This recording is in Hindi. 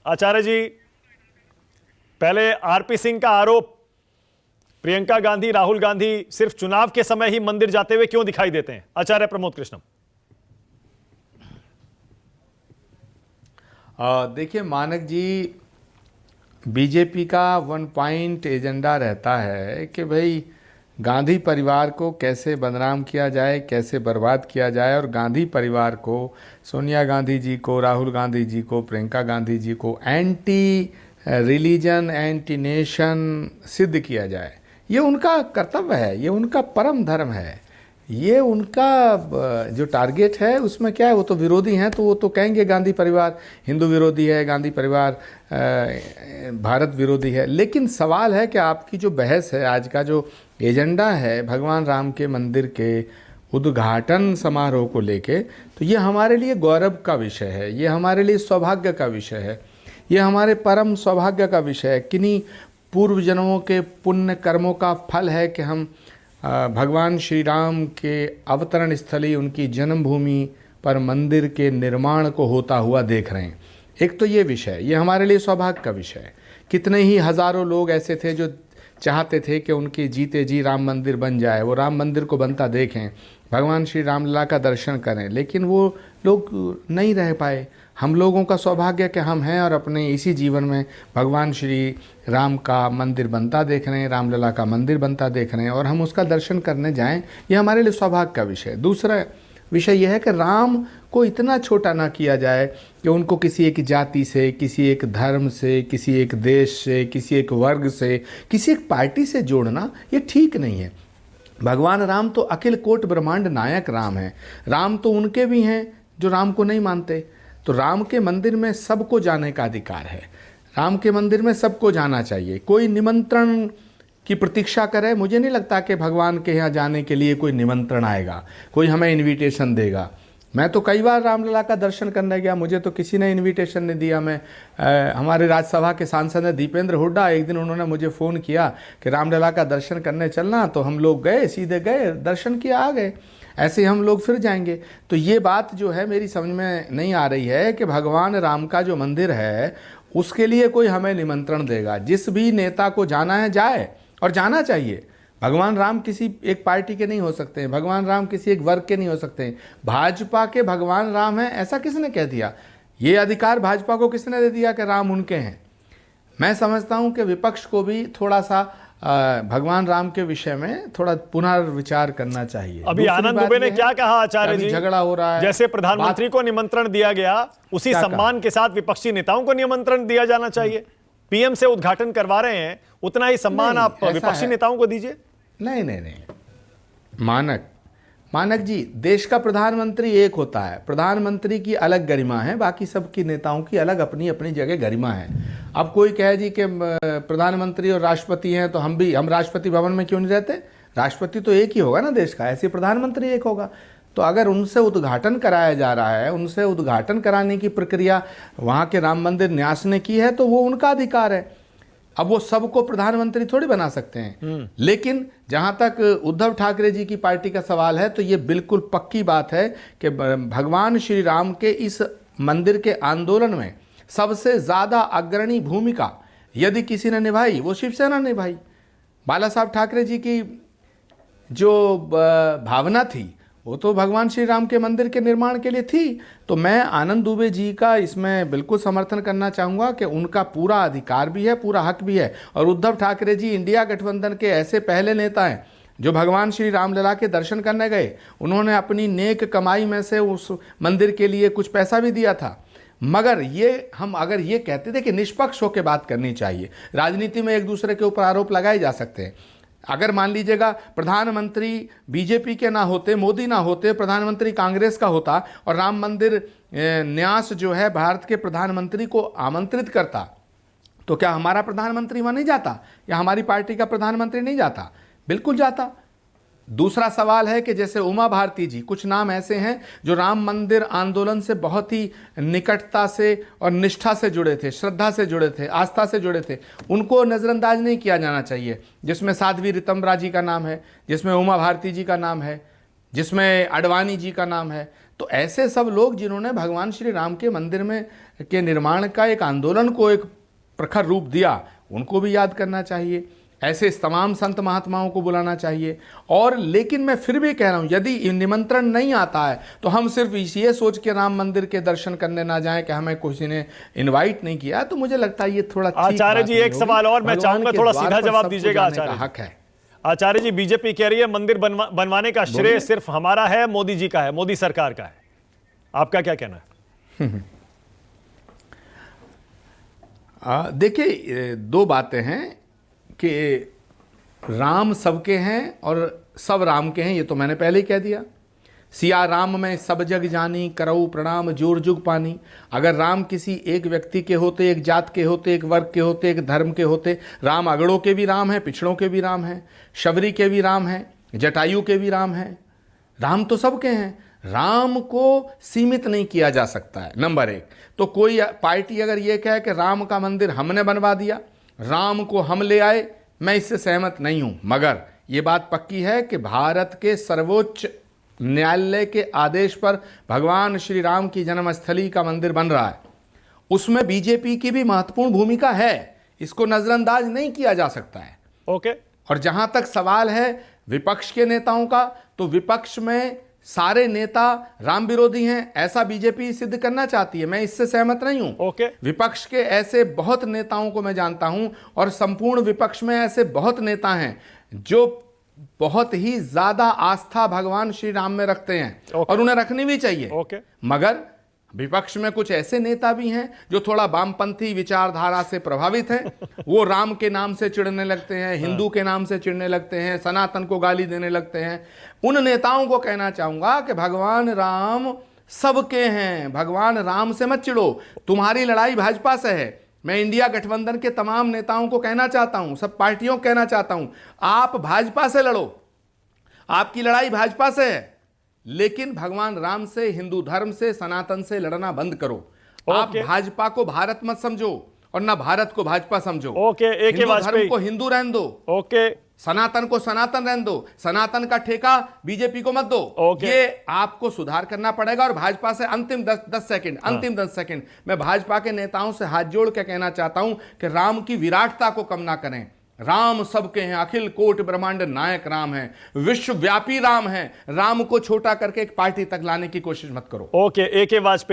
आचार्य जी, पहले आरपी सिंह का आरोप, प्रियंका गांधी, राहुल गांधी सिर्फ चुनाव के समय ही मंदिर जाते हुए क्यों दिखाई देते हैं? आचार्य प्रमोद कृष्णम। देखिए मानक जी, बीजेपी का वन पॉइंट एजेंडा रहता है कि भाई गांधी परिवार को कैसे बदनाम किया जाए, कैसे बर्बाद किया जाए, और गांधी परिवार को, सोनिया गांधी जी को, राहुल गांधी जी को, प्रियंका गांधी जी को एंटी रिलीजन, एंटी नेशन सिद्ध किया जाए। ये उनका कर्तव्य है, ये उनका परम धर्म है, ये उनका जो टारगेट है। उसमें क्या है, वो तो विरोधी हैं तो वो तो कहेंगे गांधी परिवार हिंदू विरोधी है, गांधी परिवार भारत विरोधी है। लेकिन सवाल है कि आपकी जो बहस है, आज का जो एजेंडा है भगवान राम के मंदिर के उद्घाटन समारोह को लेके, तो ये हमारे लिए गौरव का विषय है, ये हमारे लिए सौभाग्य का विषय है, ये हमारे परम सौभाग्य का विषय है। किन्हीं पूर्व जन्मों के पुण्य कर्मों का फल है कि हम भगवान श्री राम के अवतरण स्थली, उनकी जन्मभूमि पर मंदिर के निर्माण को होता हुआ देख रहे हैं। एक तो ये विषय, ये हमारे लिए सौभाग्य का विषय है। कितने ही हज़ारों लोग ऐसे थे जो चाहते थे कि उनके जीते जी राम मंदिर बन जाए, वो राम मंदिर को बनता देखें, भगवान श्री रामलला का दर्शन करें, लेकिन वो लोग नहीं रह पाए। हम लोगों का सौभाग्य कि हम हैं और अपने इसी जीवन में भगवान श्री राम का मंदिर बनता देख रहे हैं, रामलला का मंदिर बनता देख रहे हैं, और हम उसका दर्शन करने जाएं, ये हमारे लिए सौभाग्य का विषय है। दूसरा विषय यह है कि राम को इतना छोटा ना किया जाए कि उनको किसी एक जाति से, किसी एक धर्म से, किसी एक देश से, किसी एक वर्ग से, किसी एक पार्टी से जोड़ना ये ठीक नहीं है। भगवान राम तो अखिल कोट ब्रह्मांड नायक राम हैं। राम तो उनके भी हैं जो राम को नहीं मानते। तो राम के मंदिर में सबको जाने का अधिकार है, राम के मंदिर में सबको जाना चाहिए। कोई निमंत्रण की प्रतीक्षा करे, मुझे नहीं लगता कि भगवान के यहाँ जाने के लिए कोई निमंत्रण आएगा, कोई हमें इनविटेशन देगा। मैं तो कई बार रामलला का दर्शन करने गया, मुझे तो किसी ने इनविटेशन नहीं दिया। हमारे राज्यसभा के सांसद हैं दीपेंद्र हुड्डा, एक दिन उन्होंने मुझे फ़ोन किया कि रामलला का दर्शन करने चलना, तो हम लोग गए, सीधे गए, दर्शन किया, आ गए। ऐसे हम लोग फिर जाएंगे। तो ये बात जो है मेरी समझ में नहीं आ रही है कि भगवान राम का जो मंदिर है उसके लिए कोई हमें निमंत्रण देगा। जिस भी नेता को जाना है जाए, और जाना चाहिए। भगवान राम किसी एक पार्टी के नहीं हो सकते हैं, भगवान राम किसी एक वर्ग के नहीं हो सकते हैं। भाजपा के भगवान राम हैं ऐसा किसने कह दिया? ये अधिकार भाजपा को किसने दे दिया कि राम उनके हैं? मैं समझता हूं कि विपक्ष को भी थोड़ा सा भगवान राम के विषय में थोड़ा पुनर्विचार करना चाहिए। अभी आनंद दुबे ने क्या कहा आचार्य जी? झगड़ा हो रहा है, जैसे प्रधानमंत्री को निमंत्रण दिया गया, उसी सम्मान के साथ विपक्षी नेताओं को निमंत्रण दिया जाना चाहिए। पीएम से उद्घाटन करवा रहे हैं, उतना ही सम्मान आप विपक्षी नेताओं को दीजिए। नहीं, मानक जी, देश का प्रधानमंत्री एक होता है, प्रधानमंत्री की अलग गरिमा है, बाकी सबकी नेताओं की अलग अपनी अपनी जगह गरिमा है। अब कोई कहे जी कि प्रधानमंत्री और राष्ट्रपति हैं तो हम राष्ट्रपति भवन में क्यों नहीं रहते? राष्ट्रपति तो एक ही होगा ना देश का, ऐसे प्रधानमंत्री एक होगा। तो अगर उनसे उद्घाटन कराया जा रहा है, उनसे उद्घाटन कराने की प्रक्रिया वहाँ के राम मंदिर न्यास ने की है, तो वो उनका अधिकार है। अब वो सबको प्रधानमंत्री थोड़ी बना सकते हैं। लेकिन जहां तक उद्धव ठाकरे जी की पार्टी का सवाल है, तो ये बिल्कुल पक्की बात है कि भगवान श्री राम के इस मंदिर के आंदोलन में सबसे ज़्यादा अग्रणी भूमिका यदि किसी ने निभाई, वो शिवसेना ने निभाई। बाला साहब ठाकरे जी की जो भावना थी वो तो भगवान श्री राम के मंदिर के निर्माण के लिए थी। तो मैं आनंद दुबे जी का इसमें बिल्कुल समर्थन करना चाहूँगा कि उनका पूरा अधिकार भी है, पूरा हक भी है। और उद्धव ठाकरे जी इंडिया गठबंधन के ऐसे पहले नेता हैं जो भगवान श्री रामलला के दर्शन करने गए। उन्होंने अपनी नेक कमाई में से उस मंदिर के लिए कुछ पैसा भी दिया था। मगर ये हम अगर ये कहते थे कि निष्पक्ष होकर बात करनी चाहिए, राजनीति में एक दूसरे के ऊपर आरोप लगाए जा सकते हैं। अगर मान लीजिएगा प्रधानमंत्री बीजेपी के ना होते, मोदी ना होते, प्रधानमंत्री कांग्रेस का होता और राम मंदिर न्यास जो है भारत के प्रधानमंत्री को आमंत्रित करता, तो क्या हमारा प्रधानमंत्री वहाँ नहीं जाता या हमारी पार्टी का प्रधानमंत्री नहीं जाता? बिल्कुल जाता। दूसरा सवाल है कि जैसे उमा भारती जी, कुछ नाम ऐसे हैं जो राम मंदिर आंदोलन से बहुत ही निकटता से और निष्ठा से जुड़े थे, श्रद्धा से जुड़े थे, आस्था से जुड़े थे। उनको नज़रअंदाज नहीं किया जाना चाहिए। जिसमें साध्वी ऋतंबरा जी का नाम है, जिसमें उमा भारती जी का नाम है, जिसमें अडवाणी जी का नाम है। तो ऐसे सब लोग जिन्होंने भगवान श्री राम के मंदिर में के निर्माण का एक आंदोलन को एक प्रखर रूप दिया, उनको भी याद करना चाहिए। ऐसे तमाम संत महात्माओं को बुलाना चाहिए। और लेकिन मैं फिर भी कह रहा हूं, यदि निमंत्रण नहीं आता है तो हम सिर्फ ये सोच के राम मंदिर के दर्शन करने ना जाएं कि हमें किसी ने इनवाइट नहीं किया, तो मुझे लगता है ये थोड़ा आचार्य जी एक सवाल और मैं चाहूंगा, थोड़ा सीधा जवाब दीजिएगा आचार्य। हक है। आचार्य जी, बीजेपी कह रही है मंदिर बनवाने का श्रेय सिर्फ हमारा है, मोदी जी का है, मोदी सरकार का है। आपका क्या कहना है? देखिए, दो बातें हैं कि राम सबके हैं और सब राम के हैं, ये तो मैंने पहले ही कह दिया। सिया राम में सब जग जानी, करऊ प्रणाम जोर जुग पानी। अगर राम किसी एक व्यक्ति के होते, एक जात के होते, एक वर्ग के होते, एक धर्म के होते, राम अगड़ों के भी राम हैं, पिछड़ों के भी राम हैं, शबरी के भी राम हैं, जटायु के भी राम हैं। राम तो सबके हैं, राम को सीमित नहीं किया जा सकता है, नंबर एक। तो कोई पार्टी अगर ये कहे कि राम का मंदिर हमने बनवा दिया, राम को हम ले आए, मैं इससे सहमत नहीं हूं। मगर ये बात पक्की है कि भारत के सर्वोच्च न्यायालय के आदेश पर भगवान श्री राम की जन्मस्थली का मंदिर बन रहा है, उसमें बीजेपी की भी महत्वपूर्ण भूमिका है, इसको नजरअंदाज नहीं किया जा सकता है। ओके। और जहां तक सवाल है विपक्ष के नेताओं का, तो विपक्ष में सारे नेता राम विरोधी हैं, ऐसा बीजेपी सिद्ध करना चाहती है, मैं इससे सहमत नहीं हूं। ओके। विपक्ष के ऐसे बहुत नेताओं को मैं जानता हूं, और संपूर्ण विपक्ष में ऐसे बहुत नेता हैं जो बहुत ही ज्यादा आस्था भगवान श्री राम में रखते हैं, और उन्हें रखनी भी चाहिए। मगर विपक्ष में कुछ ऐसे नेता भी हैं जो थोड़ा वामपंथी विचारधारा से प्रभावित हैं। वो राम के नाम से चिढ़ने लगते हैं, हिंदू के नाम से चिढ़ने लगते हैं, सनातन को गाली देने लगते हैं। उन नेताओं को कहना चाहूंगा कि भगवान राम सबके हैं, भगवान राम से मत चिढ़ो। तुम्हारी लड़ाई भाजपा से है। मैं इंडिया गठबंधन के तमाम नेताओं को कहना चाहता हूं, सब पार्टियों को कहना चाहता हूं, आप भाजपा से लड़ो, आपकी लड़ाई भाजपा से है, लेकिन भगवान राम से, हिंदू धर्म से, सनातन से लड़ना बंद करो। आप भाजपा को भारत मत समझो और ना भारत को भाजपा समझो। हिंदू धर्म को हिंदू रहने दो, सनातन को सनातन रहने दो, सनातन का ठेका बीजेपी को मत दो। ये आपको सुधार करना पड़ेगा। और भाजपा से अंतिम 10 सेकंड मैं भाजपा के नेताओं से हाथ जोड़ के कहना चाहता हूं कि राम की विराटता को कम ना करें। राम सबके हैं, अखिल कोट ब्रह्मांड नायक राम है, विश्वव्यापी राम है। राम को छोटा करके एक पार्टी तक लाने की कोशिश मत करो। ओके, ए के वाजपेयी।